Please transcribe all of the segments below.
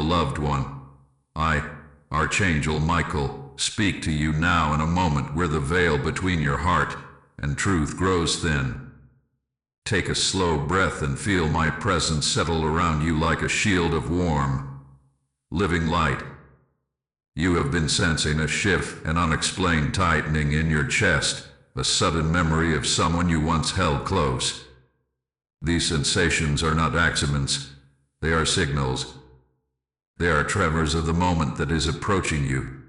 loved one. I, Archangel Michael, speak to you now in a moment where the veil between your heart and truth grows thin. Take a slow breath and feel my presence settle around you like a shield of warm, living light. You have been sensing a shift, an unexplained tightening in your chest, a sudden memory of someone you once held close. These sensations are not accidents, they are signals. They are tremors of the moment that is approaching you.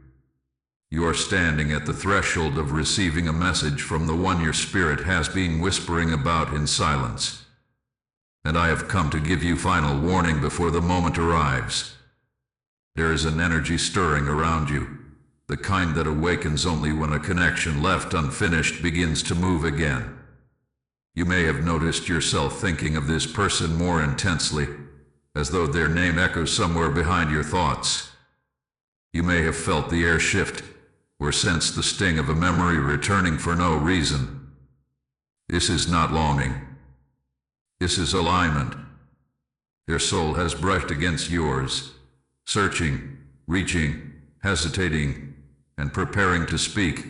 You are standing at the threshold of receiving a message from the one your spirit has been whispering about in silence. And I have come to give you final warning before the moment arrives. There is an energy stirring around you, the kind that awakens only when a connection left unfinished begins to move again. You may have noticed yourself thinking of this person more intensely, as though their name echoes somewhere behind your thoughts. You may have felt the air shift, or sensed the sting of a memory returning for no reason. This is not longing. This is alignment. Their soul has brushed against yours, searching, reaching, hesitating, and preparing to speak.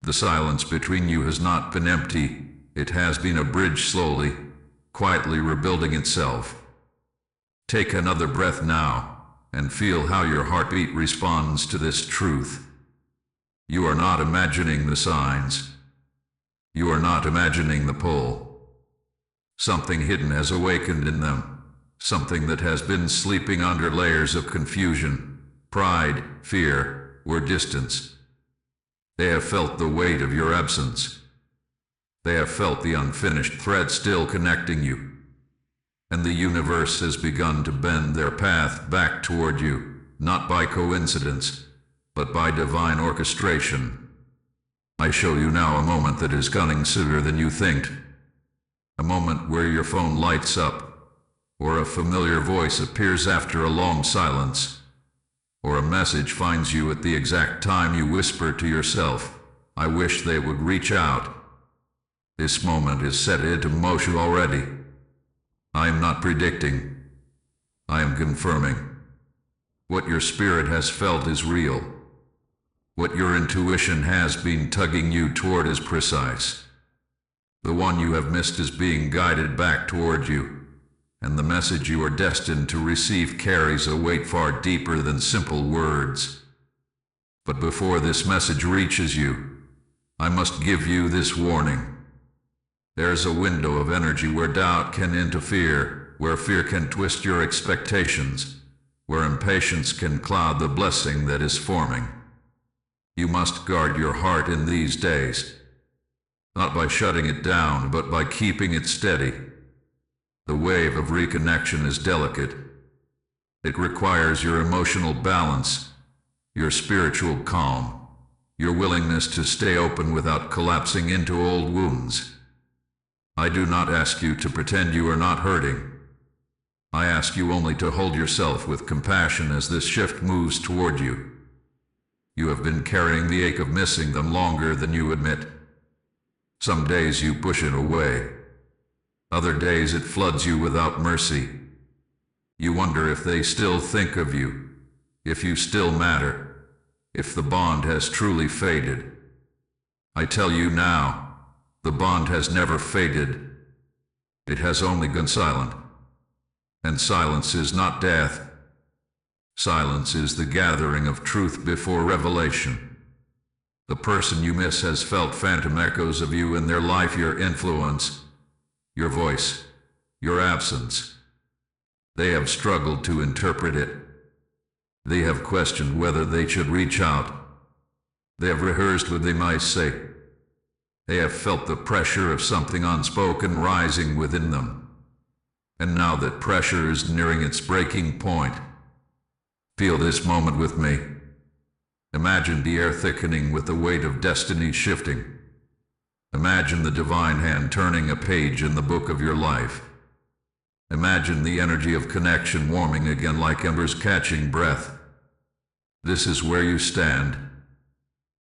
The silence between you has not been empty, it has been a bridge slowly, quietly rebuilding itself. Take another breath now, and feel how your heartbeat responds to this truth. You are not imagining the signs. You are not imagining the pull. Something hidden has awakened in them, something that has been sleeping under layers of confusion, pride, fear, or distance. They have felt the weight of your absence. They have felt the unfinished thread still connecting you. And the universe has begun to bend their path back toward you, not by coincidence, but by divine orchestration. I show you now a moment that is coming sooner than you think. A moment where your phone lights up, or a familiar voice appears after a long silence, or a message finds you at the exact time you whisper to yourself, I wish they would reach out. This moment is set into motion already. I am not predicting. I am confirming. What your spirit has felt is real. What your intuition has been tugging you toward is precise. The one you have missed is being guided back toward you, and the message you are destined to receive carries a weight far deeper than simple words. But before this message reaches you, I must give you this warning. There's a window of energy where doubt can interfere, where fear can twist your expectations, where impatience can cloud the blessing that is forming. You must guard your heart in these days, not by shutting it down, but by keeping it steady. The wave of reconnection is delicate. It requires your emotional balance, your spiritual calm, your willingness to stay open without collapsing into old wounds. I do not ask you to pretend you are not hurting. I ask you only to hold yourself with compassion as this shift moves toward you. You have been carrying the ache of missing them longer than you admit. Some days you push it away. Other days it floods you without mercy. You wonder if they still think of you, if you still matter, if the bond has truly faded. I tell you now, the bond has never faded. It has only gone silent. And silence is not death. Silence is the gathering of truth before revelation. The person you miss has felt phantom echoes of you in their life, your influence, your voice, your absence. They have struggled to interpret it. They have questioned whether they should reach out. They have rehearsed what they might say. They have felt the pressure of something unspoken rising within them. And now that pressure is nearing its breaking point, feel this moment with me. Imagine the air thickening with the weight of destiny shifting. Imagine the divine hand turning a page in the book of your life. Imagine the energy of connection warming again like embers catching breath. This is where you stand,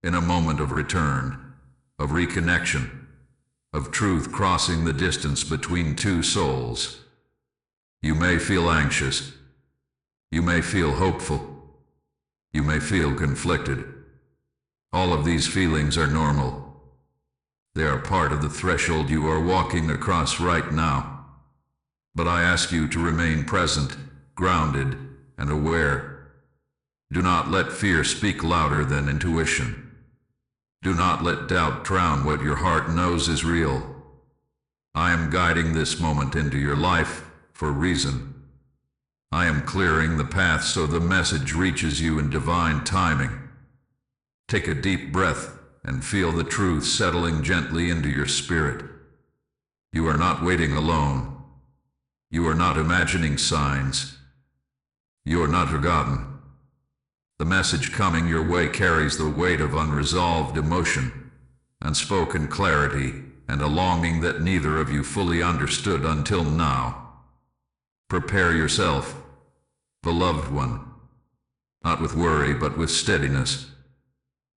in a moment of return, of reconnection, of truth crossing the distance between two souls. You may feel anxious. You may feel hopeful. You may feel conflicted. All of these feelings are normal. They are part of the threshold you are walking across right now. But I ask you to remain present, grounded, and aware. Do not let fear speak louder than intuition. Do not let doubt drown what your heart knows is real. I am guiding this moment into your life for a reason. I am clearing the path so the message reaches you in divine timing. Take a deep breath and feel the truth settling gently into your spirit. You are not waiting alone. You are not imagining signs. You are not forgotten. The message coming your way carries the weight of unresolved emotion, unspoken clarity, and a longing that neither of you fully understood until now. Prepare yourself, beloved one, not with worry but with steadiness,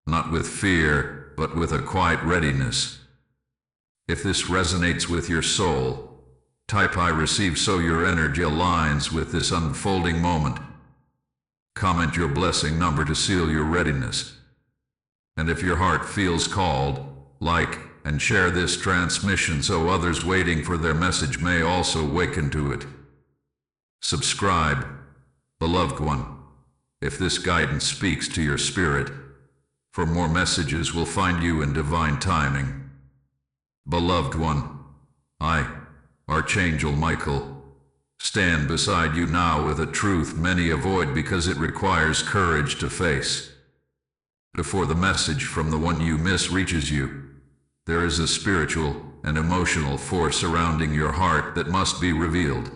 not with fear but with a quiet readiness. If this resonates with your soul, type I receive so your energy aligns with this unfolding moment. Comment your blessing number to seal your readiness. And if your heart feels called, like and share this transmission so others waiting for their message may also awaken to it. Subscribe, beloved one, if this guidance speaks to your spirit, for more messages will find you in divine timing. Beloved one, I, Archangel Michael, stand beside you now with a truth many avoid because it requires courage to face. Before the message from the one you miss reaches you, there is a spiritual and emotional force surrounding your heart that must be revealed.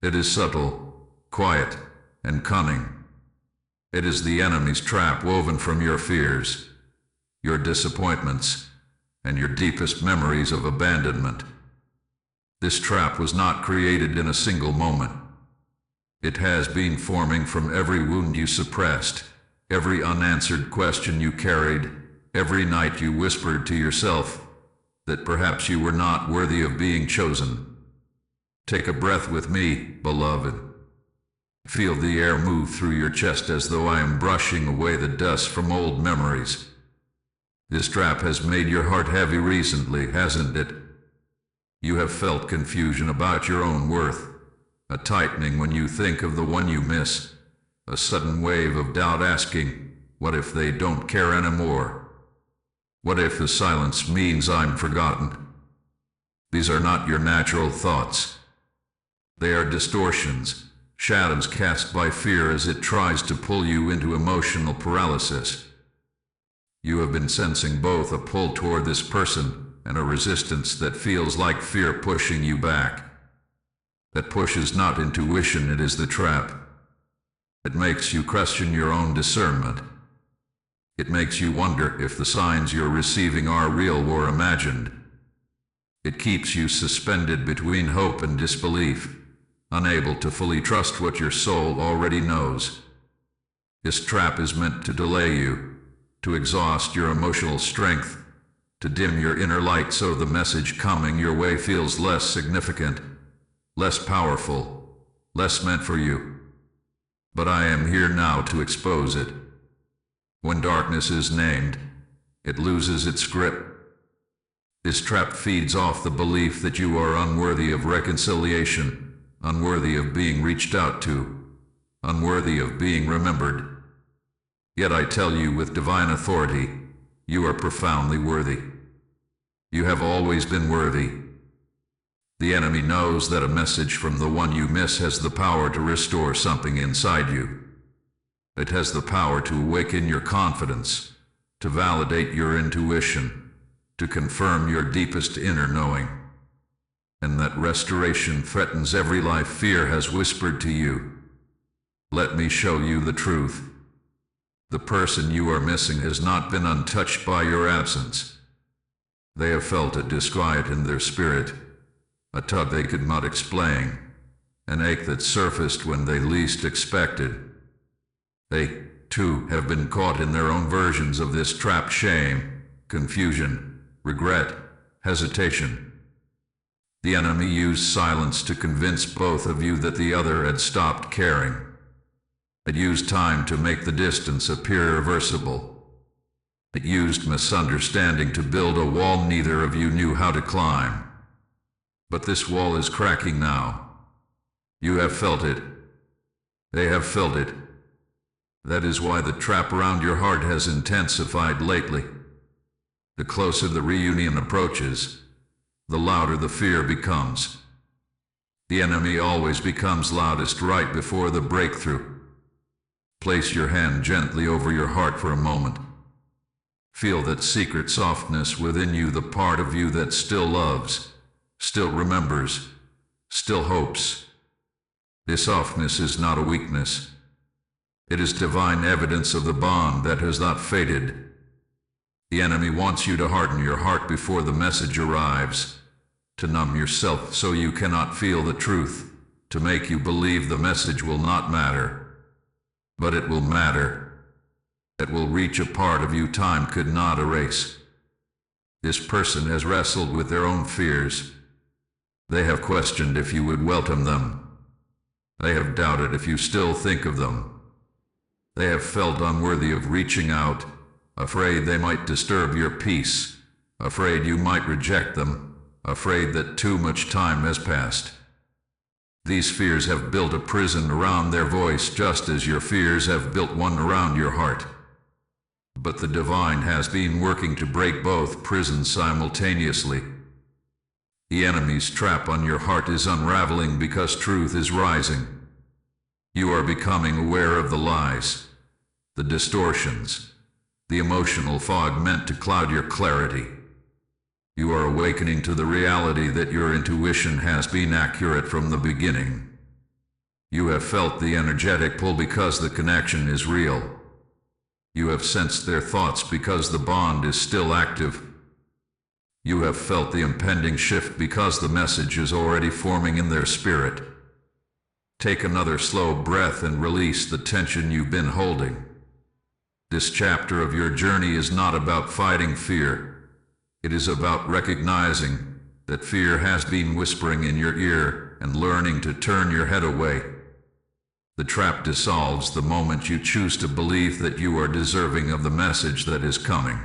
It is subtle, quiet, and cunning. It is the enemy's trap woven from your fears, your disappointments, and your deepest memories of abandonment. This trap was not created in a single moment. It has been forming from every wound you suppressed, every unanswered question you carried, every night you whispered to yourself that perhaps you were not worthy of being chosen. Take a breath with me, beloved. Feel the air move through your chest as though I am brushing away the dust from old memories. This trap has made your heart heavy recently, hasn't it? You have felt confusion about your own worth, a tightening when you think of the one you miss, a sudden wave of doubt asking, what if they don't care anymore? What if the silence means I'm forgotten? These are not your natural thoughts. They are distortions, shadows cast by fear as it tries to pull you into emotional paralysis. You have been sensing both a pull toward this person and a resistance that feels like fear pushing you back. That push is not intuition, it is the trap. It makes you question your own discernment. It makes you wonder if the signs you're receiving are real or imagined. It keeps you suspended between hope and disbelief, unable to fully trust what your soul already knows. This trap is meant to delay you, to exhaust your emotional strength, to dim your inner light so the message coming your way feels less significant, less powerful, less meant for you. But I am here now to expose it. When darkness is named, it loses its grip. This trap feeds off the belief that you are unworthy of reconciliation, unworthy of being reached out to, unworthy of being remembered. Yet I tell you with divine authority, you are profoundly worthy. You have always been worthy. The enemy knows that a message from the one you miss has the power to restore something inside you. It has the power to awaken your confidence, to validate your intuition, to confirm your deepest inner knowing. And that restoration threatens every life fear has whispered to you. Let me show you the truth. The person you are missing has not been untouched by your absence. They have felt a disquiet in their spirit, a tug they could not explain, an ache that surfaced when they least expected. They, too, have been caught in their own versions of this trap: shame, confusion, regret, hesitation. The enemy used silence to convince both of you that the other had stopped caring, It used time to make the distance appear irreversible. It used misunderstanding to build a wall neither of you knew how to climb. But this wall is cracking now. You have felt it. They have felt it. That is why the trap around your heart has intensified lately. The closer the reunion approaches, the louder the fear becomes. The enemy always becomes loudest right before the breakthrough. Place your hand gently over your heart for a moment. Feel that secret softness within you, the part of you that still loves, still remembers, still hopes. This softness is not a weakness. It is divine evidence of the bond that has not faded. The enemy wants you to harden your heart before the message arrives, to numb yourself so you cannot feel the truth, to make you believe the message will not matter. But it will matter. It will reach a part of you time could not erase. This person has wrestled with their own fears. They have questioned if you would welcome them. They have doubted if you still think of them. They have felt unworthy of reaching out, afraid they might disturb your peace, afraid you might reject them, afraid that too much time has passed. These fears have built a prison around their voice just as your fears have built one around your heart. But the divine has been working to break both prisons simultaneously. The enemy's trap on your heart is unraveling because truth is rising. You are becoming aware of the lies, the distortions, the emotional fog meant to cloud your clarity. You are awakening to the reality that your intuition has been accurate from the beginning. You have felt the energetic pull because the connection is real. You have sensed their thoughts because the bond is still active. You have felt the impending shift because the message is already forming in their spirit. Take another slow breath and release the tension you've been holding. This chapter of your journey is not about fighting fear. It is about recognizing that fear has been whispering in your ear and learning to turn your head away. The trap dissolves the moment you choose to believe that you are deserving of the message that is coming.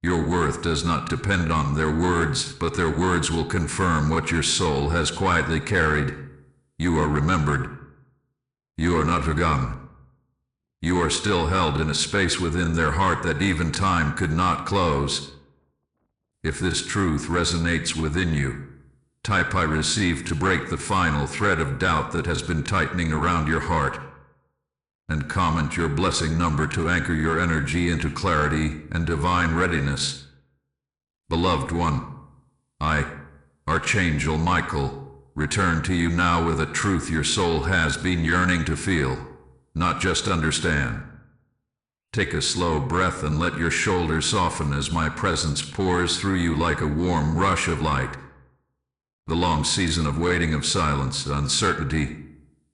Your worth does not depend on their words, but their words will confirm what your soul has quietly carried. You are remembered. You are not forgotten. You are still held in a space within their heart that even time could not close. If this truth resonates within you, type "I receive" to break the final thread of doubt that has been tightening around your heart. And comment your blessing number to anchor your energy into clarity and divine readiness. Beloved one, I, Archangel Michael, return to you now with a truth your soul has been yearning to feel, not just understand. Take a slow breath and let your shoulders soften as my presence pours through you like a warm rush of light. The long season of waiting, of silence, uncertainty,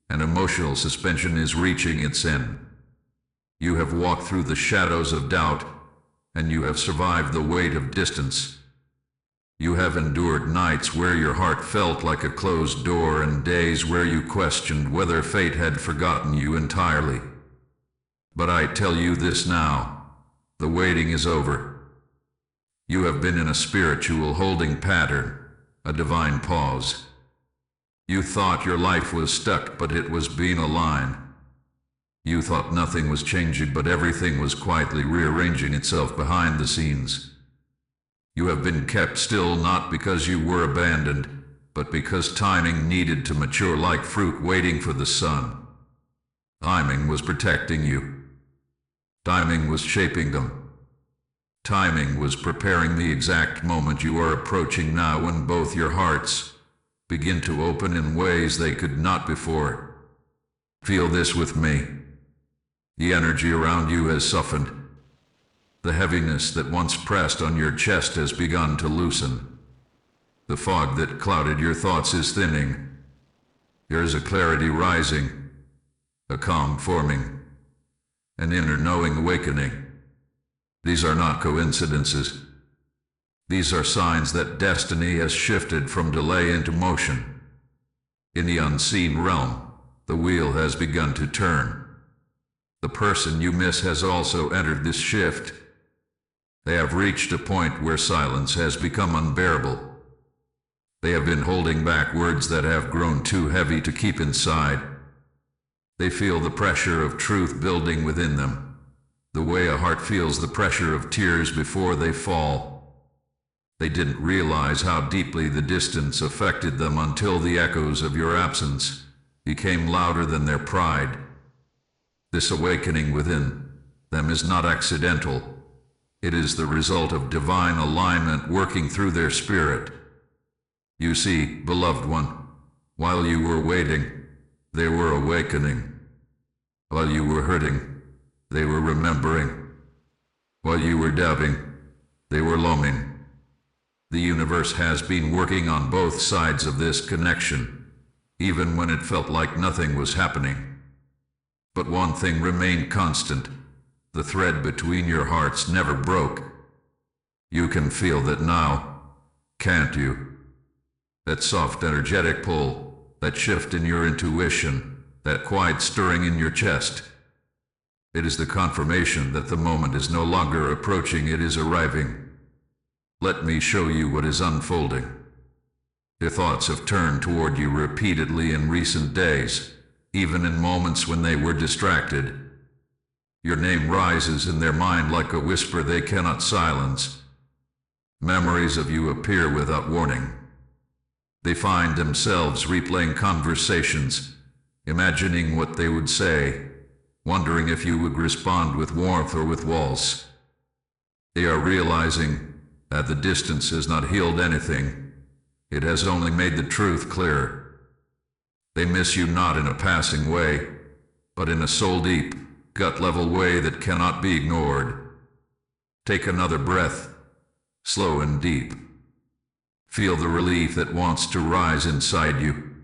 and emotional suspension is reaching its end. You have walked through the shadows of doubt, and you have survived the weight of distance. You have endured nights where your heart felt like a closed door and days where you questioned whether fate had forgotten you entirely. But I tell you this now, the waiting is over. You have been in a spiritual holding pattern, a divine pause. You thought your life was stuck, but it was being aligned. You thought nothing was changing, but everything was quietly rearranging itself behind the scenes. You have been kept still not because you were abandoned, but because timing needed to mature like fruit waiting for the sun. Timing was protecting you. Timing was shaping them. Timing was preparing the exact moment you are approaching now, when both your hearts begin to open in ways they could not before. Feel this with me. The energy around you has softened. The heaviness that once pressed on your chest has begun to loosen. The fog that clouded your thoughts is thinning. There is a clarity rising, a calm forming, an inner knowing awakening. These are not coincidences. These are signs that destiny has shifted from delay into motion. In the unseen realm, the wheel has begun to turn. The person you miss has also entered this shift. They have reached a point where silence has become unbearable. They have been holding back words that have grown too heavy to keep inside. They feel the pressure of truth building within them, the way a heart feels the pressure of tears before they fall. They didn't realize how deeply the distance affected them until the echoes of your absence became louder than their pride. This awakening within them is not accidental. It is the result of divine alignment working through their spirit. You see, beloved one, while you were waiting, they were awakening. While you were hurting, they were remembering. While you were doubting, they were longing. The universe has been working on both sides of this connection, even when it felt like nothing was happening. But one thing remained constant. The thread between your hearts never broke. You can feel that now, can't you? That soft energetic pull, that shift in your intuition, that quiet stirring in your chest. It is the confirmation that the moment is no longer approaching, it is arriving. Let me show you what is unfolding. Your thoughts have turned toward you repeatedly in recent days, even in moments when they were distracted. Your name rises in their mind like a whisper they cannot silence. Memories of you appear without warning. They find themselves replaying conversations, imagining what they would say, wondering if you would respond with warmth or with walls. They are realizing that the distance has not healed anything. It has only made the truth clearer. They miss you not in a passing way, but in a soul-deep, gut-level way that cannot be ignored. Take another breath, slow and deep. Feel the relief that wants to rise inside you.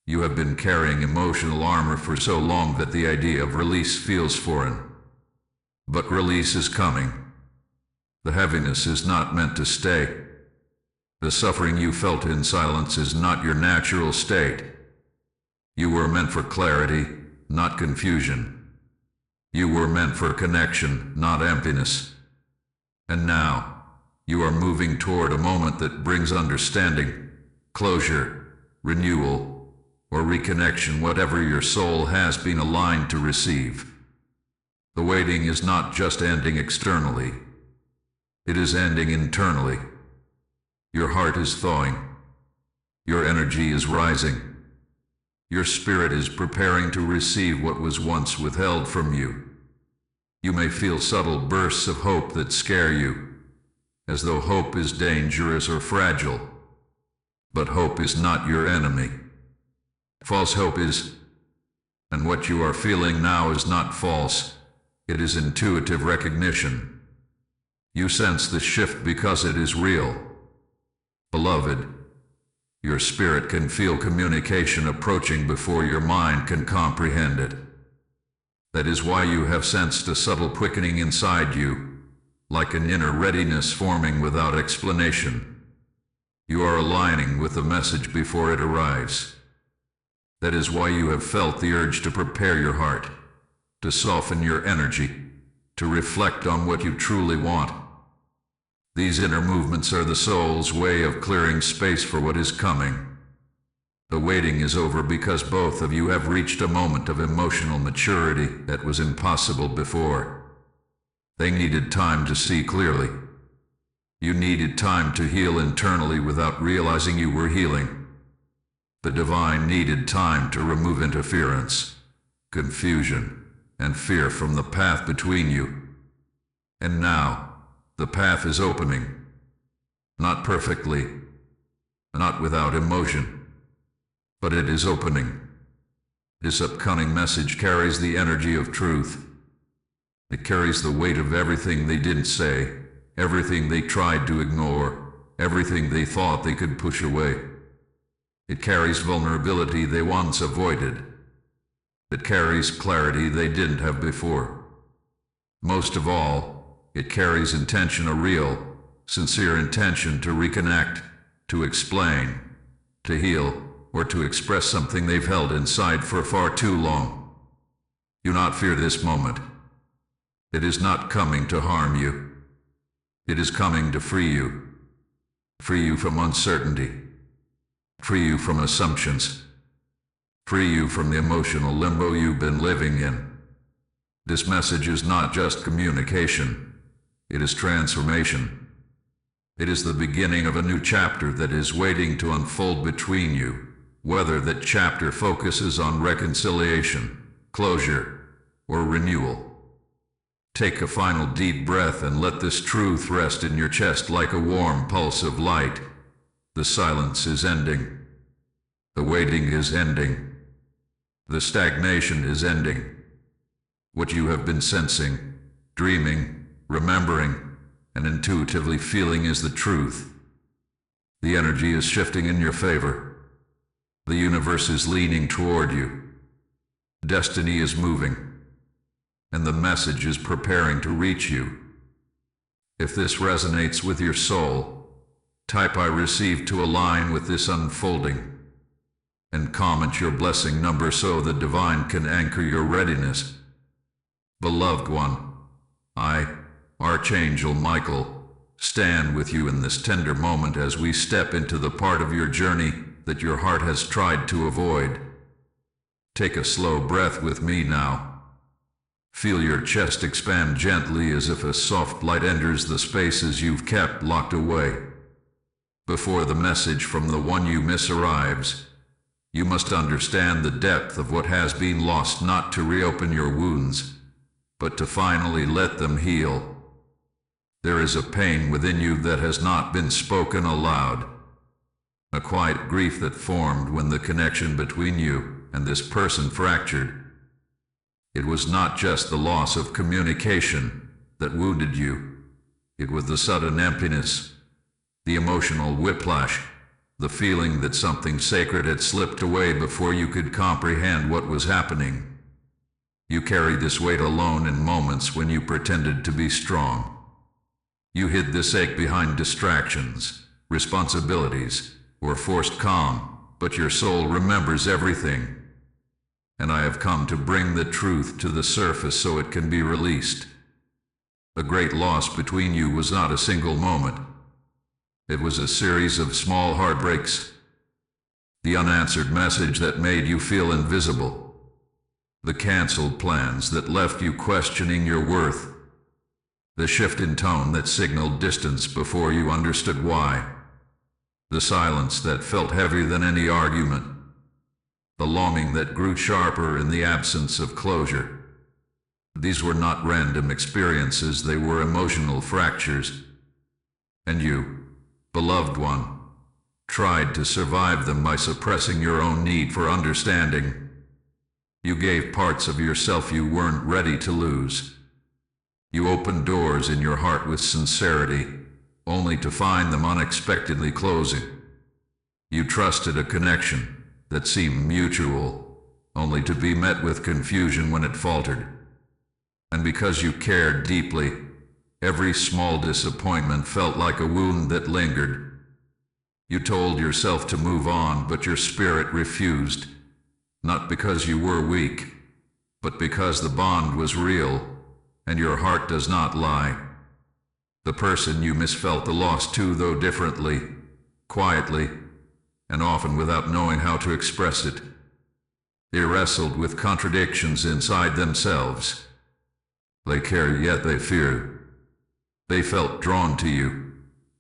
You have been carrying emotional armor for so long that the idea of release feels foreign. But release is coming. The heaviness is not meant to stay. The suffering you felt in silence is not your natural state. You were meant for clarity, not confusion. You were meant for connection, not emptiness. And now, you are moving toward a moment that brings understanding, closure, renewal, or reconnection, whatever your soul has been aligned to receive. The waiting is not just ending externally. It is ending internally. Your heart is thawing. Your energy is rising. Your spirit is preparing to receive what was once withheld from you. You may feel subtle bursts of hope that scare you, as though hope is dangerous or fragile. But hope is not your enemy. False hope is, and what you are feeling now is not false. It is intuitive recognition. You sense the shift because it is real. Beloved, your spirit can feel communication approaching before your mind can comprehend it. That is why you have sensed a subtle quickening inside you, like an inner readiness forming without explanation. You are aligning with the message before it arrives. That is why you have felt the urge to prepare your heart, to soften your energy, to reflect on what you truly want. These inner movements are the soul's way of clearing space for what is coming. The waiting is over because both of you have reached a moment of emotional maturity that was impossible before. They needed time to see clearly. You needed time to heal internally without realizing you were healing. The divine needed time to remove interference, confusion, and fear from the path between you. And now, the path is opening. Not perfectly, not without emotion, but it is opening. This upcoming message carries the energy of truth. It carries the weight of everything they didn't say, everything they tried to ignore, everything they thought they could push away. It carries vulnerability they once avoided. It carries clarity they didn't have before. Most of all, it carries intention, a real, sincere intention to reconnect, to explain, to heal, or to express something they've held inside for far too long. Do not fear this moment. It is not coming to harm you. It is coming to free you. Free you from uncertainty. Free you from assumptions. Free you from the emotional limbo you've been living in. This message is not just communication. It is transformation. It is the beginning of a new chapter that is waiting to unfold between you, whether that chapter focuses on reconciliation, closure, or renewal. Take a final deep breath and let this truth rest in your chest like a warm pulse of light. The silence is ending. The waiting is ending. The stagnation is ending. What you have been sensing, dreaming, remembering, and intuitively feeling is the truth. The energy is shifting in your favor. The universe is leaning toward you. Destiny is moving, and the message is preparing to reach you. If this resonates with your soul, type "I receive" to align with this unfolding, and comment your blessing number so the divine can anchor your readiness. Beloved one, I, Archangel Michael, stand with you in this tender moment as we step into the part of your journey that your heart has tried to avoid. Take a slow breath with me now. Feel your chest expand gently as if a soft light enters the spaces you've kept locked away. Before the message from the one you miss arrives, you must understand the depth of what has been lost, not to reopen your wounds, but to finally let them heal. There is a pain within you that has not been spoken aloud, a quiet grief that formed when the connection between you and this person fractured. It was not just the loss of communication that wounded you. It was the sudden emptiness, the emotional whiplash, the feeling that something sacred had slipped away before you could comprehend what was happening. You carried this weight alone in moments when you pretended to be strong. You hid this ache behind distractions, responsibilities, or forced calm, but your soul remembers everything. And I have come to bring the truth to the surface so it can be released. The great loss between you was not a single moment. It was a series of small heartbreaks. The unanswered message that made you feel invisible. The canceled plans that left you questioning your worth. The shift in tone that signaled distance before you understood why. The silence that felt heavier than any argument. The longing that grew sharper in the absence of closure. These were not random experiences, they were emotional fractures. And you, beloved one, tried to survive them by suppressing your own need for understanding. You gave parts of yourself you weren't ready to lose. You opened doors in your heart with sincerity, only to find them unexpectedly closing. You trusted a connection that seemed mutual, only to be met with confusion when it faltered. And because you cared deeply, every small disappointment felt like a wound that lingered. You told yourself to move on, but your spirit refused, not because you were weak, but because the bond was real, and your heart does not lie. The person you miss felt the loss too, though differently, quietly, and often without knowing how to express it. They wrestled with contradictions inside themselves. They cared, yet they feared. They felt drawn to you,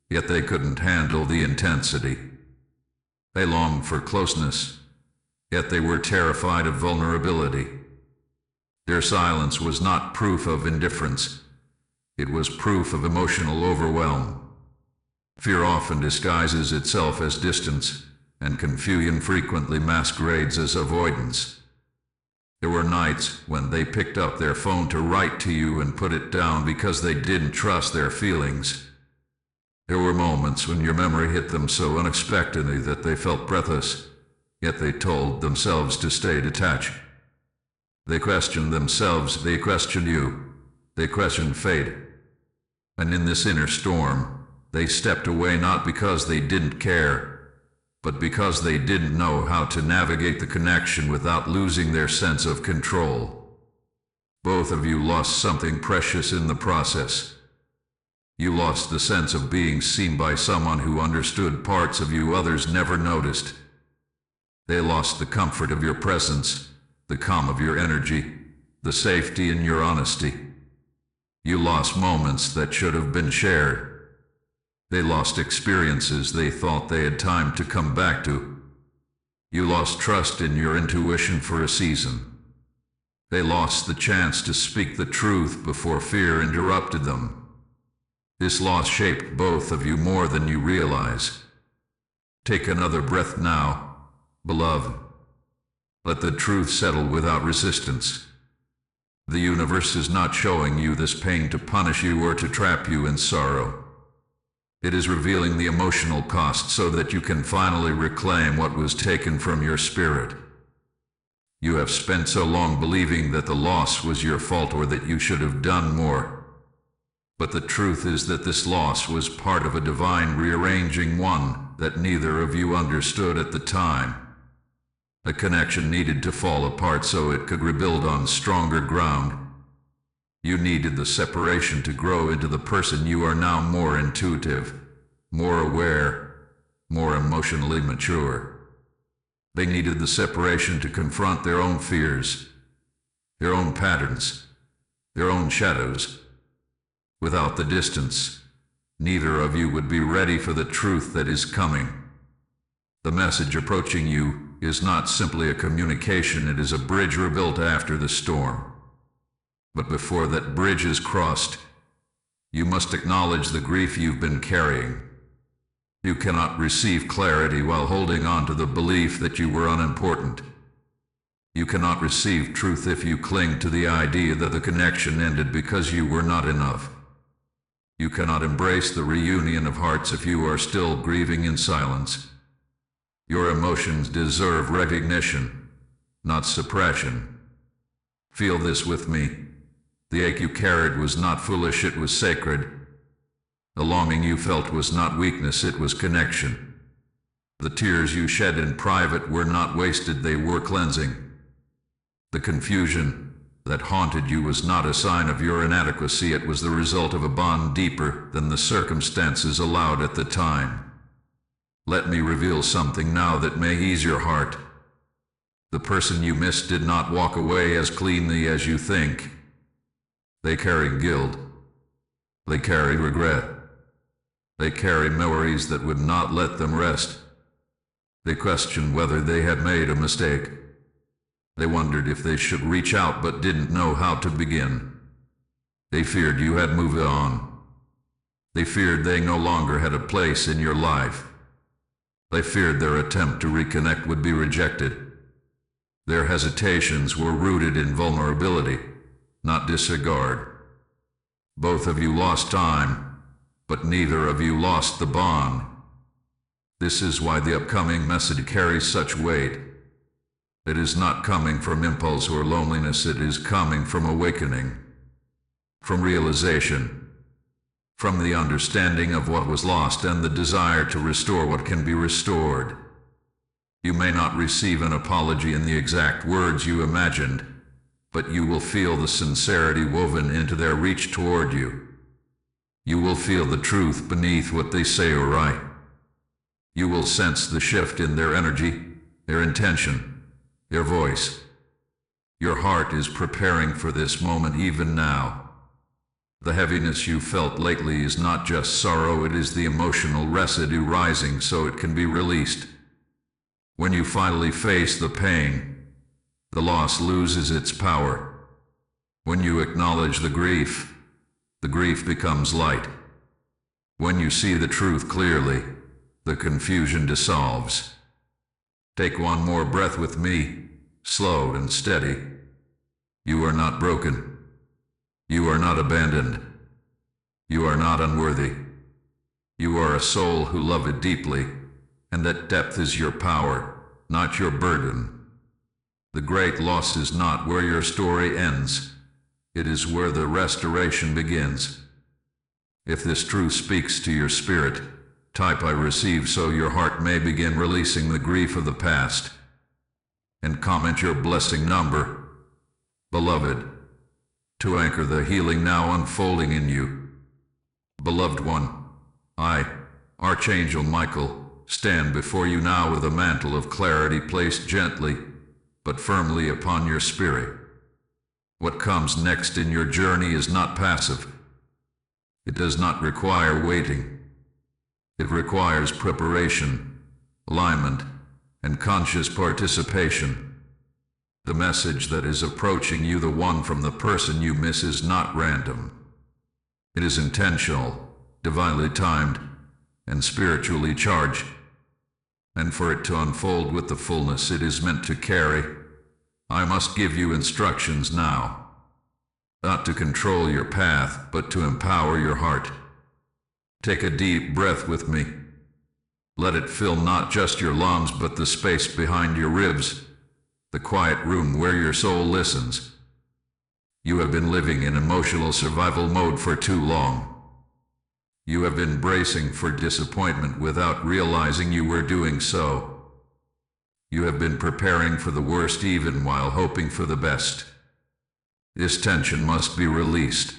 yet they couldn't handle the intensity. They longed for closeness, yet they were terrified of vulnerability. Their silence was not proof of indifference. It was proof of emotional overwhelm. Fear often disguises itself as distance, and confusion frequently masquerades as avoidance. There were nights when they picked up their phone to write to you and put it down because they didn't trust their feelings. There were moments when your memory hit them so unexpectedly that they felt breathless, yet they told themselves to stay detached. They questioned themselves, they questioned you, they questioned fate. And in this inner storm, they stepped away not because they didn't care, but because they didn't know how to navigate the connection without losing their sense of control. Both of you lost something precious in the process. You lost the sense of being seen by someone who understood parts of you others never noticed. They lost the comfort of your presence, the calm of your energy, the safety in your honesty. You lost moments that should have been shared. They lost experiences they thought they had time to come back to. You lost trust in your intuition for a season. They lost the chance to speak the truth before fear interrupted them. This loss shaped both of you more than you realize. Take another breath now, beloved. Let the truth settle without resistance. The universe is not showing you this pain to punish you or to trap you in sorrow. It is revealing the emotional cost so that you can finally reclaim what was taken from your spirit. You have spent so long believing that the loss was your fault or that you should have done more. But the truth is that this loss was part of a divine rearranging one that neither of you understood at the time. A connection needed to fall apart so it could rebuild on stronger ground. You needed the separation to grow into the person you are now, more intuitive, more aware, more emotionally mature. They needed the separation to confront their own fears, their own patterns, their own shadows. Without the distance, neither of you would be ready for the truth that is coming. The message approaching you is not simply a communication, it is a bridge rebuilt after the storm. But before that bridge is crossed, you must acknowledge the grief you've been carrying. You cannot receive clarity while holding on to the belief that you were unimportant. You cannot receive truth if you cling to the idea that the connection ended because you were not enough. You cannot embrace the reunion of hearts if you are still grieving in silence. Your emotions deserve recognition, not suppression. Feel this with me. The ache you carried was not foolish, it was sacred. The longing you felt was not weakness, it was connection. The tears you shed in private were not wasted, they were cleansing. The confusion that haunted you was not a sign of your inadequacy, it was the result of a bond deeper than the circumstances allowed at the time. Let me reveal something now that may ease your heart. The person you missed did not walk away as cleanly as you think. They carry guilt. They carry regret. They carry memories that would not let them rest. They questioned whether they had made a mistake. They wondered if they should reach out but didn't know how to begin. They feared you had moved on. They feared they no longer had a place in your life. They feared their attempt to reconnect would be rejected. Their hesitations were rooted in vulnerability, not disregard. Both of you lost time, but neither of you lost the bond. This is why the upcoming message carries such weight. It is not coming from impulse or loneliness, it is coming from awakening, from realization, from the understanding of what was lost and the desire to restore what can be restored. You may not receive an apology in the exact words you imagined, but you will feel the sincerity woven into their reach toward you. You will feel the truth beneath what they say or write. You will sense the shift in their energy, their intention, their voice. Your heart is preparing for this moment even now. The heaviness you felt lately is not just sorrow, it is the emotional residue rising so it can be released. When you finally face the pain, the loss loses its power. When you acknowledge the grief becomes light. When you see the truth clearly, the confusion dissolves. Take one more breath with me, slow and steady. You are not broken. You are not abandoned. You are not unworthy. You are a soul who loved deeply, and that depth is your power, not your burden. The great loss is not where your story ends. It is where the restoration begins. If this truth speaks to your spirit, type "I receive" so your heart may begin releasing the grief of the past. And comment your blessing number. Beloved, to anchor the healing now unfolding in you. Beloved one, I, Archangel Michael, stand before you now with a mantle of clarity placed gently, but firmly upon your spirit. What comes next in your journey is not passive. It does not require waiting. It requires preparation, alignment, and conscious participation. The message that is approaching you, the one from the person you miss, is not random. It is intentional, divinely timed, and spiritually charged. And for it to unfold with the fullness it is meant to carry, I must give you instructions now. Not to control your path, but to empower your heart. Take a deep breath with me. Let it fill not just your lungs, but the space behind your ribs, the quiet room where your soul listens. You have been living in emotional survival mode for too long. You have been bracing for disappointment without realizing you were doing so. You have been preparing for the worst even while hoping for the best. This tension must be released.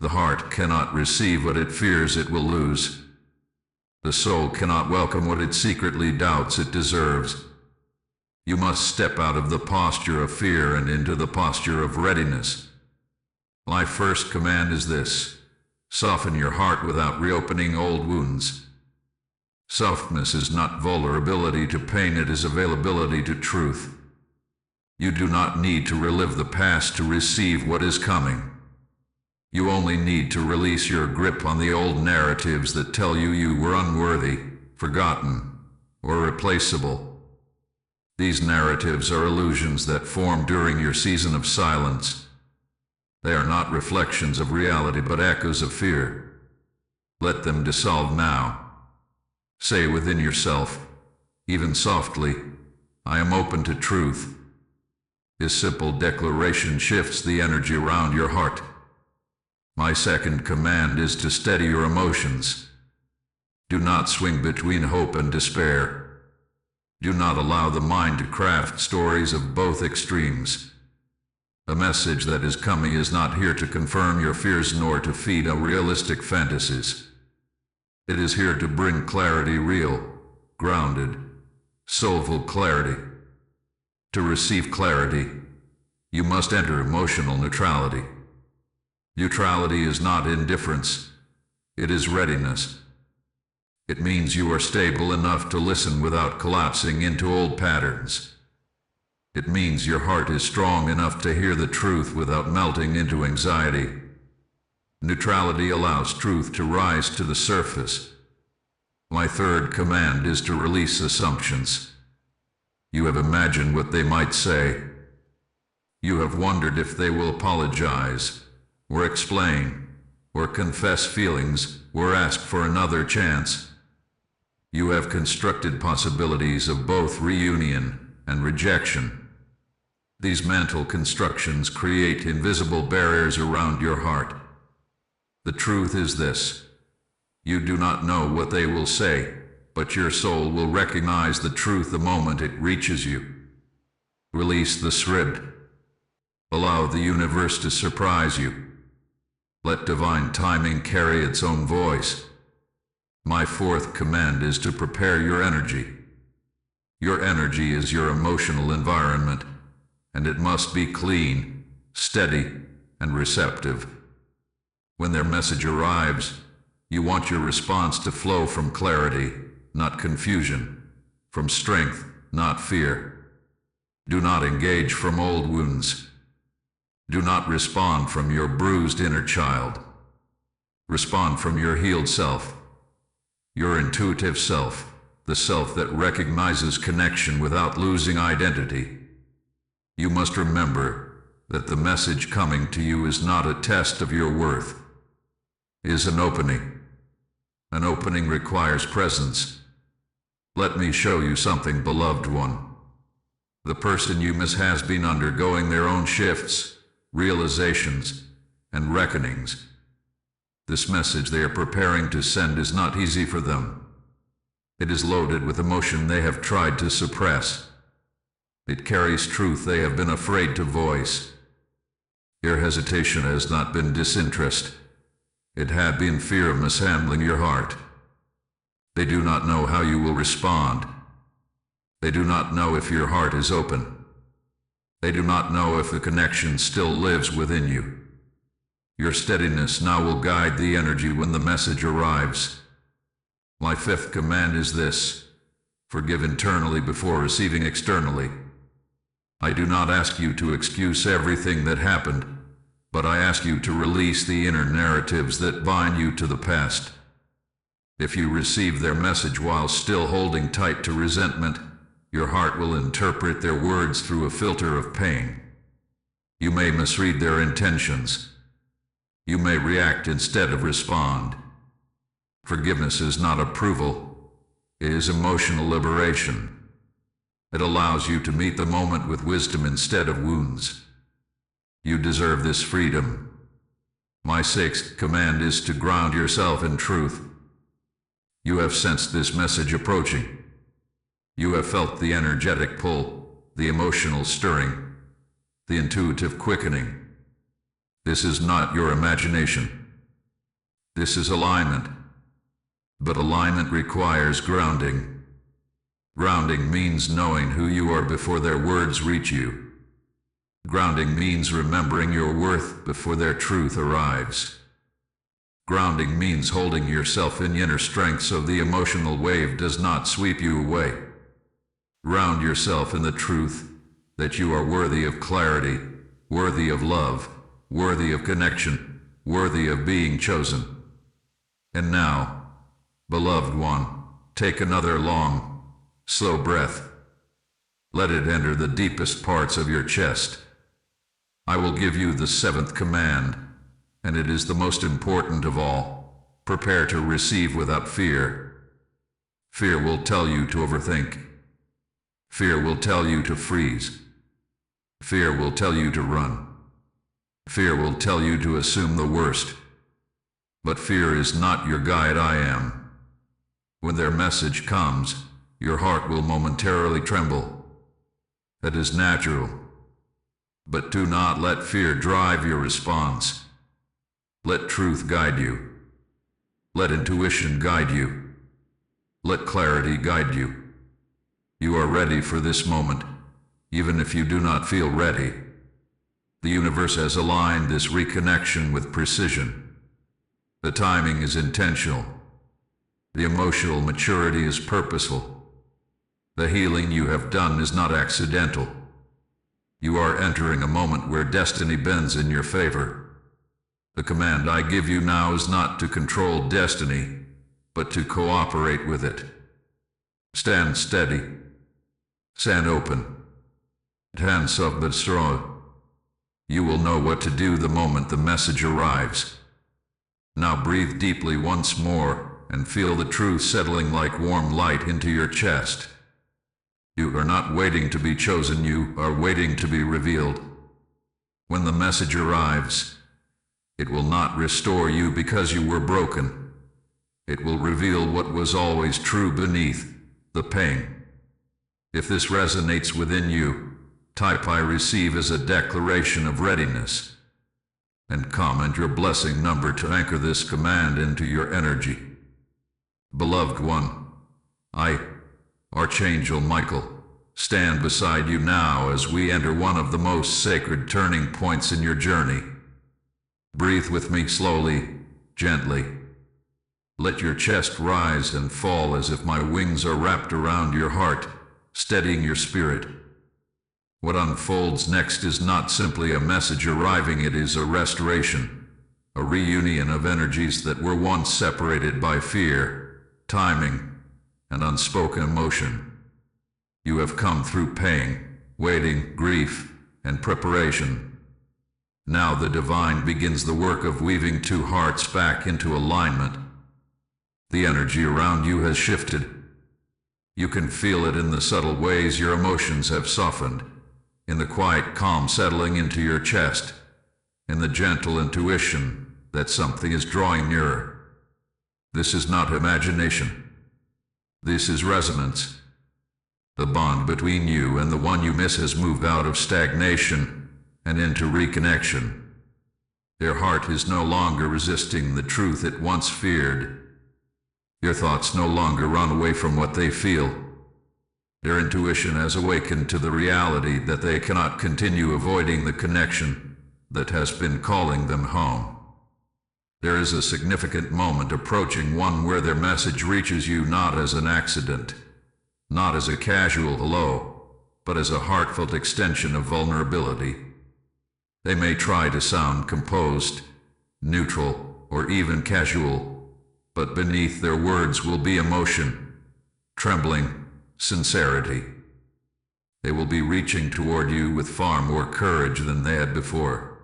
The heart cannot receive what it fears it will lose. The soul cannot welcome what it secretly doubts it deserves. You must step out of the posture of fear and into the posture of readiness. My first command is this: soften your heart without reopening old wounds. Softness is not vulnerability to pain, it is availability to truth. You do not need to relive the past to receive what is coming. You only need to release your grip on the old narratives that tell you you were unworthy, forgotten, or replaceable. These narratives are illusions that form during your season of silence. They are not reflections of reality, but echoes of fear. Let them dissolve now. Say within yourself, even softly, I am open to truth. This simple declaration shifts the energy around your heart. My second command is to steady your emotions. Do not swing between hope and despair. Do not allow the mind to craft stories of both extremes. The message that is coming is not here to confirm your fears nor to feed unrealistic fantasies. It is here to bring clarity, real, grounded, soulful clarity. To receive clarity, you must enter emotional neutrality. Neutrality is not indifference, it is readiness. It means you are stable enough to listen without collapsing into old patterns. It means your heart is strong enough to hear the truth without melting into anxiety. Neutrality allows truth to rise to the surface. My third command is to release assumptions. You have imagined what they might say. You have wondered if they will apologize, or explain, or confess feelings, or ask for another chance. You have constructed possibilities of both reunion and rejection. These mental constructions create invisible barriers around your heart. The truth is this: you do not know what they will say, but your soul will recognize the truth the moment it reaches you. Release the script. Allow the universe to surprise you. Let divine timing carry its own voice. My fourth command is to prepare your energy. Your energy is your emotional environment, and it must be clean, steady, and receptive. When their message arrives, you want your response to flow from clarity, not confusion, from strength, not fear. Do not engage from old wounds. Do not respond from your bruised inner child. Respond from your healed self, your intuitive self, the self that recognizes connection without losing identity. You must remember that the message coming to you is not a test of your worth. It is an opening. An opening requires presence. Let me show you something, beloved one. The person you miss has been undergoing their own shifts, realizations, and reckonings. This message they are preparing to send is not easy for them. It is loaded with emotion they have tried to suppress. It carries truth they have been afraid to voice. Your hesitation has not been disinterest. It had been fear of mishandling your heart. They do not know how you will respond. They do not know if your heart is open. They do not know if the connection still lives within you. Your steadiness now will guide the energy when the message arrives. My fifth command is this: forgive internally before receiving externally. I do not ask you to excuse everything that happened, but I ask you to release the inner narratives that bind you to the past. If you receive their message while still holding tight to resentment, your heart will interpret their words through a filter of pain. You may misread their intentions. You may react instead of respond. Forgiveness is not approval. It is emotional liberation. It allows you to meet the moment with wisdom instead of wounds. You deserve this freedom. My sixth command is to ground yourself in truth. You have sensed this message approaching. You have felt the energetic pull, the emotional stirring, the intuitive quickening. This is not your imagination. This is alignment. But alignment requires grounding. Grounding means knowing who you are before their words reach you. Grounding means remembering your worth before their truth arrives. Grounding means holding yourself in inner strength so the emotional wave does not sweep you away. Ground yourself in the truth that you are worthy of clarity, worthy of love, worthy of connection, worthy of being chosen. And now, beloved one, take another long, slow breath. Let it enter the deepest parts of your chest. I will give you the seventh command, and it is the most important of all. Prepare to receive without fear. Fear will tell you to overthink. Fear will tell you to freeze. Fear will tell you to run. Fear will tell you to assume the worst. But fear is not your guide. I am. When their message comes, your heart will momentarily tremble. That is natural. But do not let fear drive your response. Let truth guide you. Let intuition guide you. Let clarity guide you. You are ready for this moment, even if you do not feel ready. The universe has aligned this reconnection with precision. The timing is intentional. The emotional maturity is purposeful. The healing you have done is not accidental. You are entering a moment where destiny bends in your favor. The command I give you now is not to control destiny, but to cooperate with it. Stand steady. Stand open. Hands up but strong. You will know what to do the moment the message arrives. Now breathe deeply once more and feel the truth settling like warm light into your chest. You are not waiting to be chosen, you are waiting to be revealed. When the message arrives, it will not restore you because you were broken. It will reveal what was always true beneath the pain. If this resonates within you, type I receive as a declaration of readiness, and comment your blessing number to anchor this command into your energy. Beloved one, I, Archangel Michael, stand beside you now as we enter one of the most sacred turning points in your journey. Breathe with me slowly, gently. Let your chest rise and fall as if my wings are wrapped around your heart, steadying your spirit. What unfolds next is not simply a message arriving, it is a restoration, a reunion of energies that were once separated by fear, timing, and unspoken emotion. You have come through pain, waiting, grief, and preparation. Now the divine begins the work of weaving two hearts back into alignment. The energy around you has shifted. You can feel it in the subtle ways your emotions have softened, in the quiet calm settling into your chest, in the gentle intuition that something is drawing nearer. This is not imagination. This is resonance. The bond between you and the one you miss has moved out of stagnation and into reconnection. Their heart is no longer resisting the truth it once feared. Your thoughts no longer run away from what they feel. Their intuition has awakened to the reality that they cannot continue avoiding the connection that has been calling them home. There is a significant moment approaching, one where their message reaches you not as an accident, not as a casual hello, but as a heartfelt extension of vulnerability. They may try to sound composed, neutral, or even casual, but beneath their words will be emotion, trembling, sincerity. They will be reaching toward you with far more courage than they had before.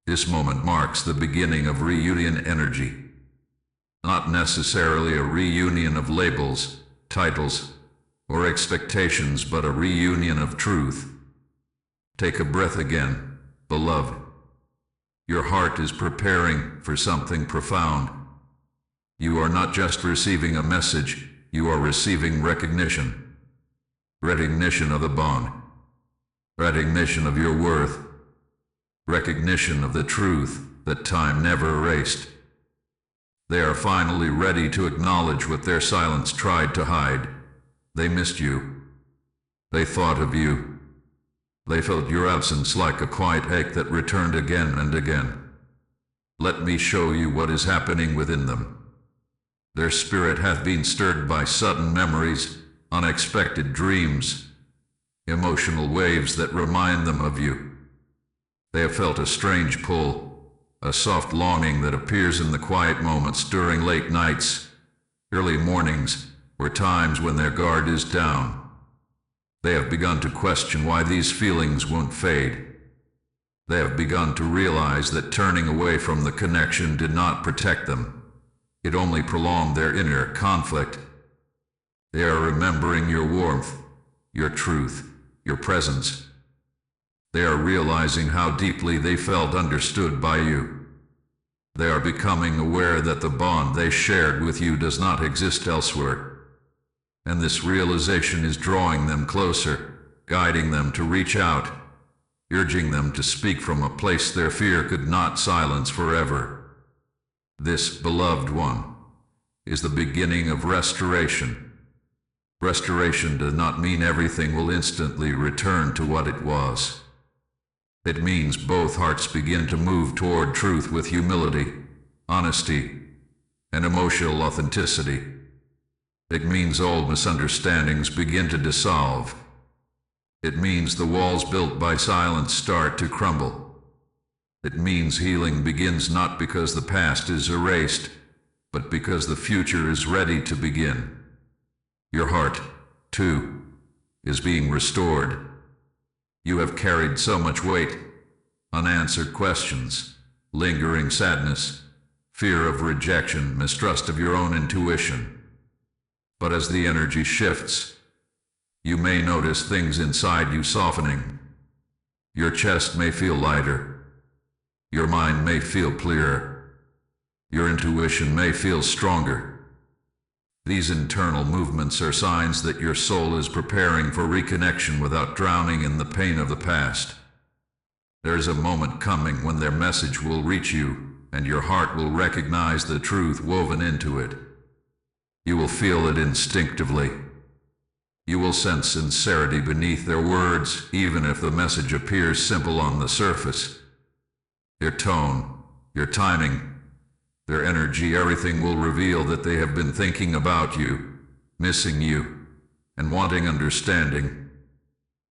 This moment marks the beginning of reunion energy. Not necessarily a reunion of labels, titles, or expectations, but a reunion of truth. Take a breath again, beloved. Your heart is preparing for something profound. You are not just receiving a message, you are receiving recognition. Recognition of the bond. Recognition of your worth. Recognition of the truth that time never erased. They are finally ready to acknowledge what their silence tried to hide. They missed you. They thought of you. They felt your absence like a quiet ache that returned again and again. Let me show you what is happening within them. Their spirit hath been stirred by sudden memories, unexpected dreams, emotional waves that remind them of you. They have felt a strange pull, a soft longing that appears in the quiet moments during late nights, early mornings, or times when their guard is down. They have begun to question why these feelings won't fade. They have begun to realize that turning away from the connection did not protect them. It only prolonged their inner conflict. They are remembering your warmth, your truth, your presence. They are realizing how deeply they felt understood by you. They are becoming aware that the bond they shared with you does not exist elsewhere. And this realization is drawing them closer, guiding them to reach out, urging them to speak from a place their fear could not silence forever. This, beloved one, is the beginning of restoration. Restoration does not mean everything will instantly return to what it was. It means both hearts begin to move toward truth with humility, honesty, and emotional authenticity. It means old misunderstandings begin to dissolve. It means the walls built by silence start to crumble. It means healing begins not because the past is erased, but because the future is ready to begin. Your heart, too, is being restored. You have carried so much weight, unanswered questions, lingering sadness, fear of rejection, mistrust of your own intuition. But as the energy shifts, you may notice things inside you softening. Your chest may feel lighter. Your mind may feel clearer. Your intuition may feel stronger. These internal movements are signs that your soul is preparing for reconnection without drowning in the pain of the past. There is a moment coming when their message will reach you, and your heart will recognize the truth woven into it. You will feel it instinctively. You will sense sincerity beneath their words, even if the message appears simple on the surface. Your tone, your timing, their energy, everything will reveal that they have been thinking about you, missing you, and wanting understanding.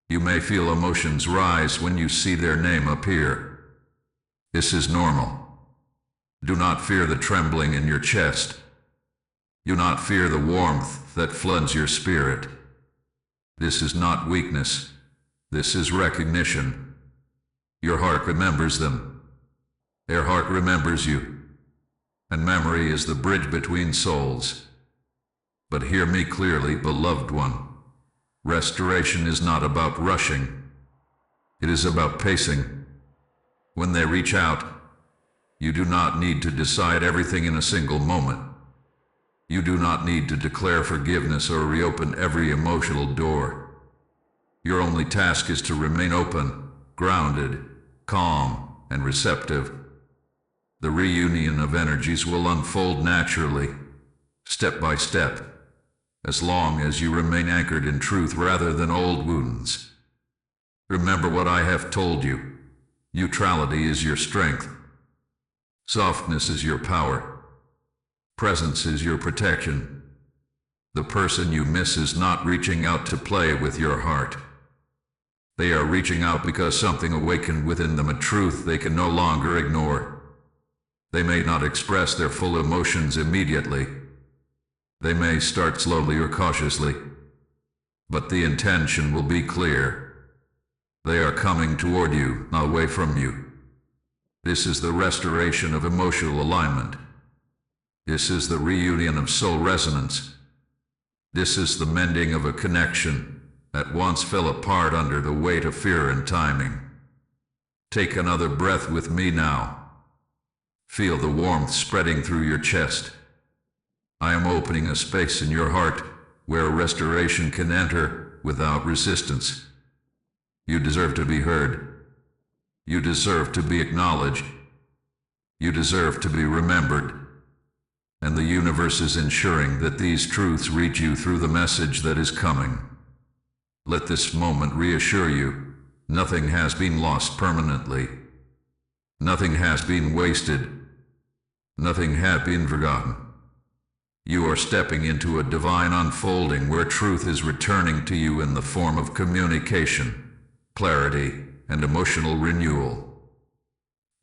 You may feel emotions rise when you see their name appear. This is normal. Do not fear the trembling in your chest. Do not fear the warmth that floods your spirit. This is not weakness. This is recognition. Your heart remembers them. Their heart remembers you. And memory is the bridge between souls. But hear me clearly, beloved one. Restoration is not about rushing. It is about pacing. When they reach out, you do not need to decide everything in a single moment. You do not need to declare forgiveness or reopen every emotional door. Your only task is to remain open, grounded, calm, and receptive. The reunion of energies will unfold naturally, step by step, as long as you remain anchored in truth rather than old wounds. Remember what I have told you. Neutrality is your strength. Softness is your power. Presence is your protection. The person you miss is not reaching out to play with your heart. They are reaching out because something awakened within them, a truth they can no longer ignore. They may not express their full emotions immediately. They may start slowly or cautiously, but the intention will be clear. They are coming toward you, not away from you. This is the restoration of emotional alignment. This is the reunion of soul resonance. This is the mending of a connection that once fell apart under the weight of fear and timing. Take another breath with me now. Feel the warmth spreading through your chest. I am opening a space in your heart where restoration can enter without resistance. You deserve to be heard. You deserve to be acknowledged. You deserve to be remembered. And the universe is ensuring that these truths reach you through the message that is coming. Let this moment reassure you, nothing has been lost permanently. Nothing has been wasted. Nothing has been forgotten. You are stepping into a divine unfolding where truth is returning to you in the form of communication, clarity, and emotional renewal.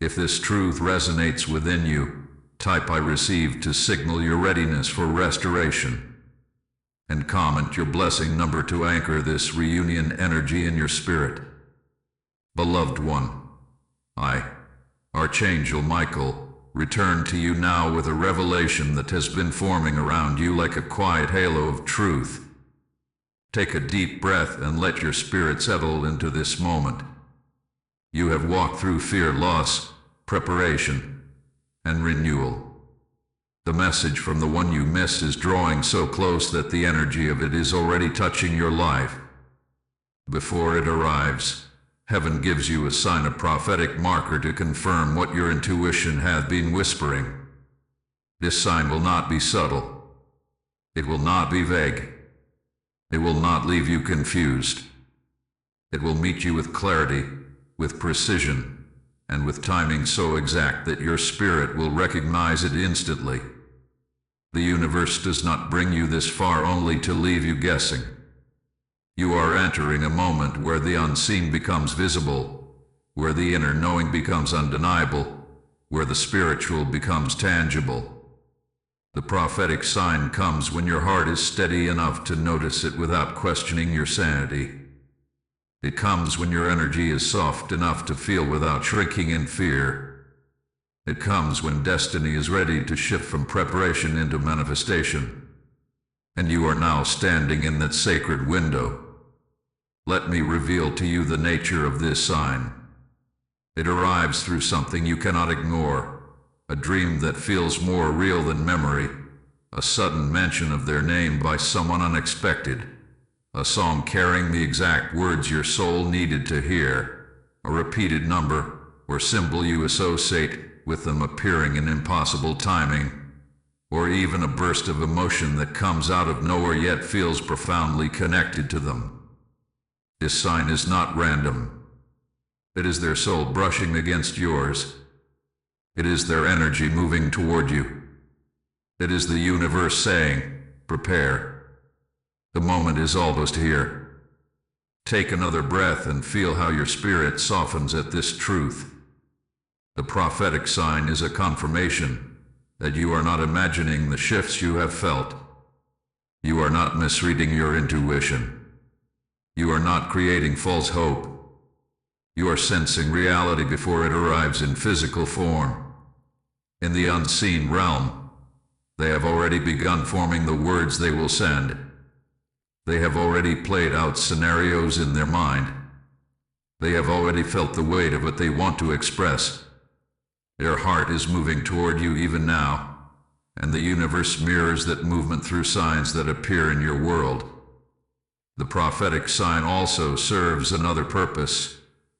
If this truth resonates within you, type "I receive" to signal your readiness for restoration. And comment your blessing number to anchor this reunion energy in your spirit. Beloved one, I, Archangel Michael, return to you now with a revelation that has been forming around you like a quiet halo of truth. Take a deep breath and let your spirit settle into this moment. You have walked through fear, loss, preparation, and renewal. The message from the one you miss is drawing so close that the energy of it is already touching your life. Before it arrives, heaven gives you a sign, a prophetic marker to confirm what your intuition has been whispering. This sign will not be subtle. It will not be vague. It will not leave you confused. It will meet you with clarity, with precision, and with timing so exact that your spirit will recognize it instantly. The universe does not bring you this far only to leave you guessing. You are entering a moment where the unseen becomes visible, where the inner knowing becomes undeniable, where the spiritual becomes tangible. The prophetic sign comes when your heart is steady enough to notice it without questioning your sanity. It comes when your energy is soft enough to feel without shrinking in fear. It comes when destiny is ready to shift from preparation into manifestation. And you are now standing in that sacred window. Let me reveal to you the nature of this sign. It arrives through something you cannot ignore, a dream that feels more real than memory, a sudden mention of their name by someone unexpected, a song carrying the exact words your soul needed to hear, a repeated number or symbol you associate with them appearing in impossible timing, or even a burst of emotion that comes out of nowhere yet feels profoundly connected to them. This sign is not random. It is their soul brushing against yours. It is their energy moving toward you. It is the universe saying, "Prepare. The moment is almost here." Take another breath and feel how your spirit softens at this truth. The prophetic sign is a confirmation that you are not imagining the shifts you have felt. You are not misreading your intuition. You are not creating false hope. You are sensing reality before it arrives in physical form. In the unseen realm, they have already begun forming the words they will send. They have already played out scenarios in their mind. They have already felt the weight of what they want to express. Their heart is moving toward you even now, and the universe mirrors that movement through signs that appear in your world. The prophetic sign also serves another purpose.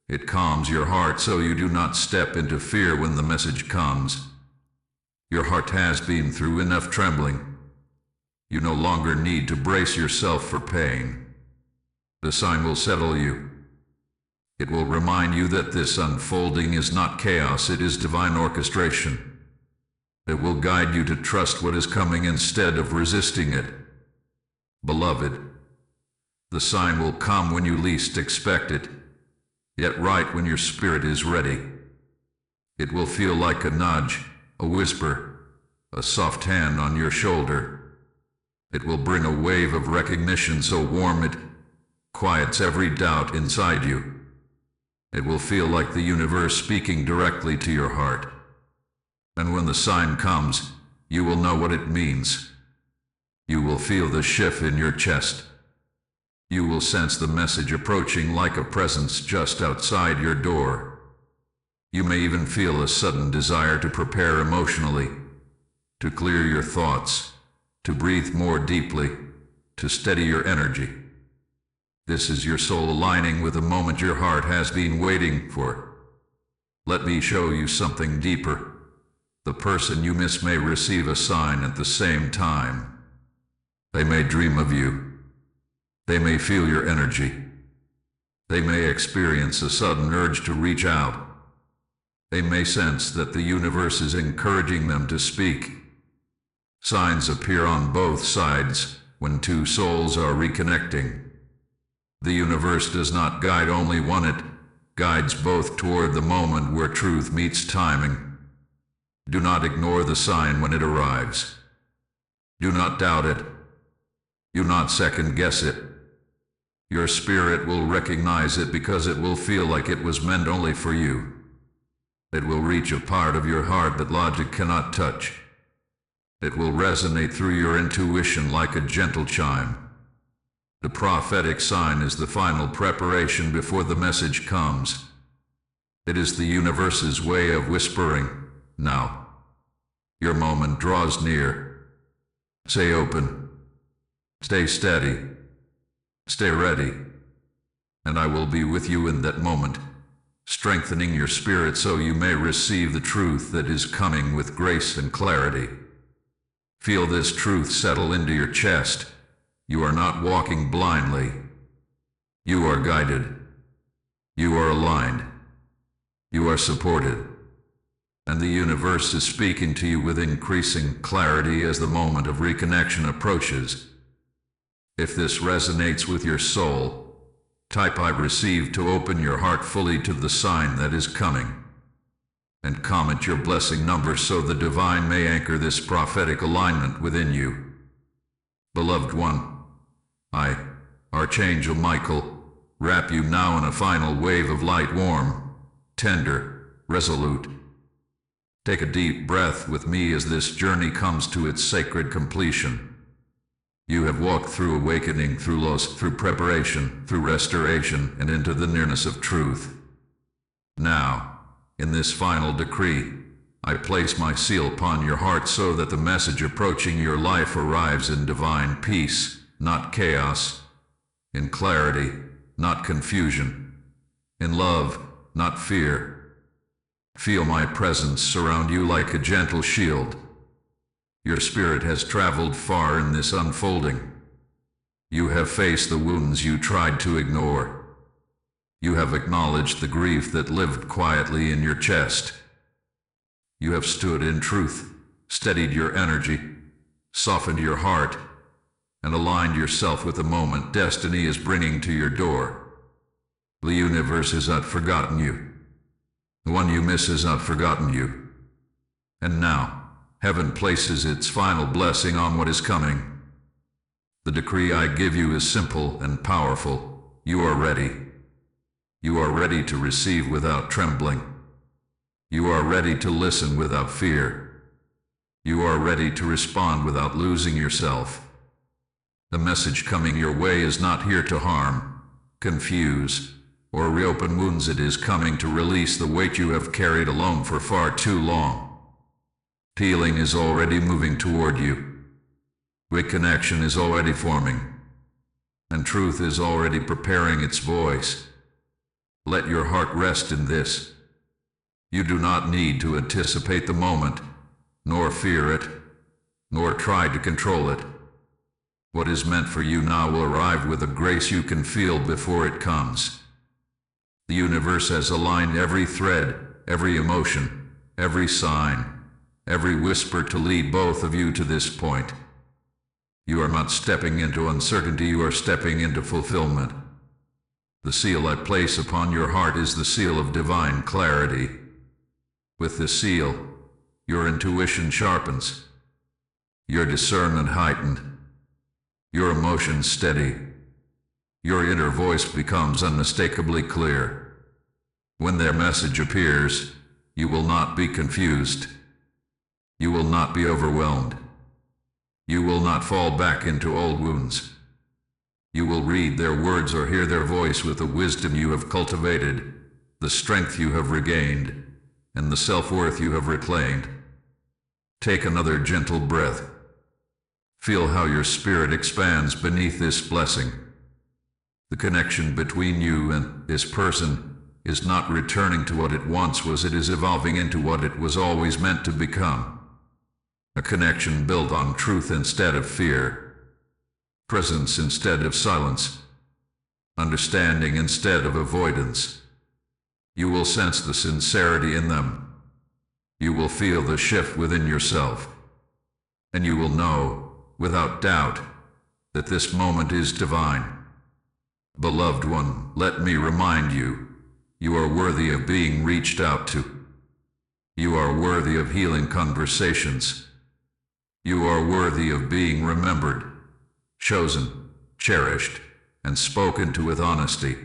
It calms your heart so you do not step into fear when the message comes. Your heart has been through enough trembling. You no longer need to brace yourself for pain. The sign will settle you. It will remind you that this unfolding is not chaos, it is divine orchestration. It will guide you to trust what is coming instead of resisting it. Beloved, the sign will come when you least expect it, yet right when your spirit is ready. It will feel like a nudge, a whisper, a soft hand on your shoulder. It will bring a wave of recognition so warm it quiets every doubt inside you. It will feel like the universe speaking directly to your heart. And when the sign comes, you will know what it means. You will feel the shift in your chest. You will sense the message approaching like a presence just outside your door. You may even feel a sudden desire to prepare emotionally, to clear your thoughts, to breathe more deeply, to steady your energy. This is your soul aligning with the moment your heart has been waiting for. Let me show you something deeper. The person you miss may receive a sign at the same time. They may dream of you. They may feel your energy. They may experience a sudden urge to reach out. They may sense that the universe is encouraging them to speak. Signs appear on both sides when two souls are reconnecting. The universe does not guide only one, it guides both toward the moment where truth meets timing. Do not ignore the sign when it arrives. Do not doubt it. Do not second guess it. Your spirit will recognize it because it will feel like it was meant only for you. It will reach a part of your heart that logic cannot touch. It will resonate through your intuition like a gentle chime. The prophetic sign is the final preparation before the message comes. It is the universe's way of whispering, now. Your moment draws near. Stay open. Stay steady. Stay ready. And I will be with you in that moment, strengthening your spirit so you may receive the truth that is coming with grace and clarity. Feel this truth settle into your chest. You are not walking blindly. You are guided. You are aligned. You are supported. And the universe is speaking to you with increasing clarity as the moment of reconnection approaches. If this resonates with your soul, type I receive to open your heart fully to the sign that is coming. And comment your blessing number so the divine may anchor this prophetic alignment within you. Beloved one, I, Archangel Michael, wrap you now in a final wave of light, warm, tender, resolute. Take a deep breath with me as this journey comes to its sacred completion. You have walked through awakening, through loss, through preparation, through restoration, and into the nearness of truth. Now, in this final decree, I place my seal upon your heart so that the message approaching your life arrives in divine peace, not chaos, in clarity, not confusion, in love, not fear. Feel my presence surround you like a gentle shield. Your spirit has traveled far in this unfolding. You have faced the wounds you tried to ignore. You have acknowledged the grief that lived quietly in your chest. You have stood in truth, steadied your energy, softened your heart, and aligned yourself with the moment destiny is bringing to your door. The universe has not forgotten you. The one you miss has not forgotten you. And now, heaven places its final blessing on what is coming. The decree I give you is simple and powerful. You are ready. You are ready to receive without trembling. You are ready to listen without fear. You are ready to respond without losing yourself. The message coming your way is not here to harm, confuse, or reopen wounds. It is coming to release the weight you have carried alone for far too long. Healing is already moving toward you. Reconnection is already forming. And truth is already preparing its voice. Let your heart rest in this. You do not need to anticipate the moment. nor fear it, nor try to control it. What is meant for you now will arrive with a grace you can feel before it comes. The universe has aligned every thread, every emotion, every sign, every whisper to lead both of you to this point. You are not stepping into uncertainty, you are stepping into fulfillment. The seal I place upon your heart is the seal of divine clarity. With this seal, your intuition sharpens, your discernment heightened, your emotions steady, your inner voice becomes unmistakably clear. When their message appears, you will not be confused. You will not be overwhelmed. You will not fall back into old wounds. You will read their words or hear their voice with the wisdom you have cultivated, the strength you have regained, and the self-worth you have reclaimed. Take another gentle breath. Feel how your spirit expands beneath this blessing. The connection between you and this person is not returning to what it once was, it is evolving into what it was always meant to become. A connection built on truth instead of fear, presence instead of silence, understanding instead of avoidance. You will sense the sincerity in them. You will feel the shift within yourself. And you will know, without doubt, that this moment is divine. Beloved one, let me remind you, you are worthy of being reached out to. You are worthy of healing conversations. You are worthy of being remembered, chosen, cherished, and spoken to with honesty.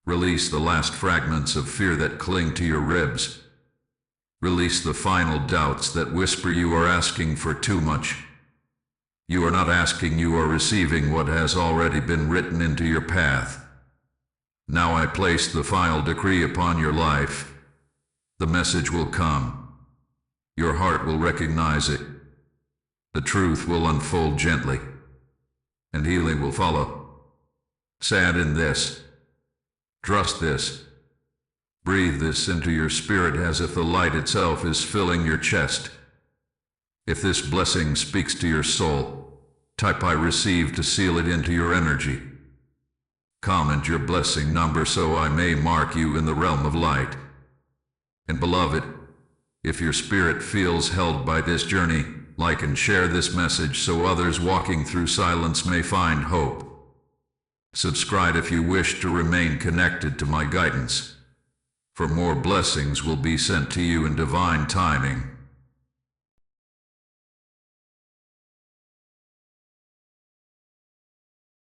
Release the last fragments of fear that cling to your ribs. Release the final doubts that whisper you are asking for too much. You are not asking, you are receiving what has already been written into your path. Now I place the final decree upon your life. The message will come. Your heart will recognize it. The truth will unfold gently, and healing will follow. Stand in this. Trust this. Breathe this into your spirit as if the light itself is filling your chest. If this blessing speaks to your soul, type I receive to seal it into your energy. Comment your blessing number so I may mark you in the realm of light. And beloved, if your spirit feels held by this journey, like and share this message so others walking through silence may find hope. Subscribe if you wish to remain connected to my guidance, for more blessings will be sent to you in divine timing.